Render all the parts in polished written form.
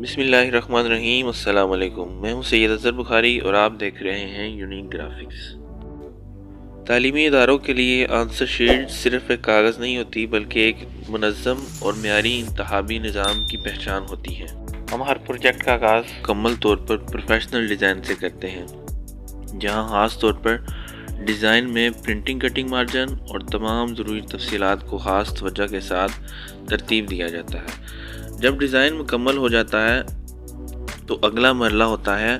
بسم اللہ الرحمن الرحیم۔ السلام علیکم، میں ہوں سید اظہر بخاری اور آپ دیکھ رہے ہیں یونیک گرافکس۔ تعلیمی اداروں کے لیے آنسر شیٹ صرف ایک کاغذ نہیں ہوتی بلکہ ایک منظم اور معیاری انتخابی نظام کی پہچان ہوتی ہے۔ ہم ہر پروجیکٹ کا آغاز مکمل طور پر پروفیشنل ڈیزائن سے کرتے ہیں، جہاں خاص طور پر ڈیزائن میں پرنٹنگ، کٹنگ، مارجن اور تمام ضروری تفصیلات کو خاص توجہ کے ساتھ ترتیب دیا جاتا ہے۔ جب ڈیزائن مکمل ہو جاتا ہے تو اگلا مرحلہ ہوتا ہے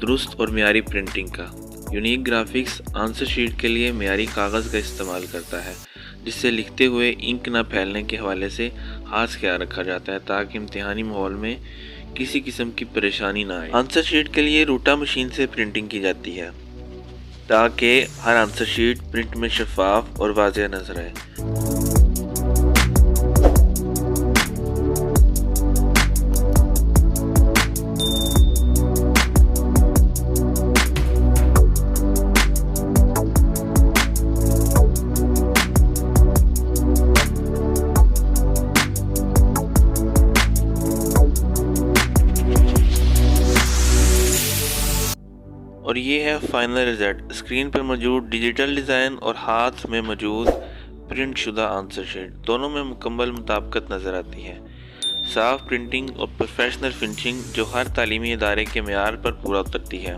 درست اور معیاری پرنٹنگ کا۔ یونیک گرافکس آنسر شیٹ کے لیے معیاری کاغذ کا استعمال کرتا ہے، جس سے لکھتے ہوئے انک نہ پھیلنے کے حوالے سے خاص خیال رکھا جاتا ہے تاکہ امتحانی ماحول میں کسی قسم کی پریشانی نہ آئے۔ آنسر شیٹ کے لیے روٹا مشین سے پرنٹنگ کی جاتی ہے تاکہ ہر آنسر شیٹ پرنٹ میں شفاف اور واضح نظر آئے۔ اور یہ ہے فائنل رزلٹ، اسکرین پر موجود ڈیجیٹل ڈیزائن اور ہاتھ میں موجود پرنٹ شدہ آنسر شیٹ، دونوں میں مکمل مطابقت نظر آتی ہے۔ صاف پرنٹنگ اور پروفیشنل فنشنگ جو ہر تعلیمی ادارے کے معیار پر پورا اترتی ہے۔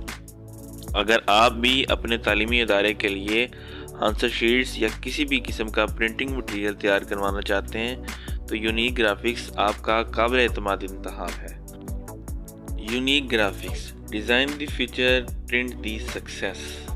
اگر آپ بھی اپنے تعلیمی ادارے کے لیے آنسر شیٹس یا کسی بھی قسم کا پرنٹنگ مٹیریل تیار کروانا چاہتے ہیں تو یونیک گرافکس آپ کا قابل اعتماد انتخاب ہے۔ Unique graphics design the future, print the success.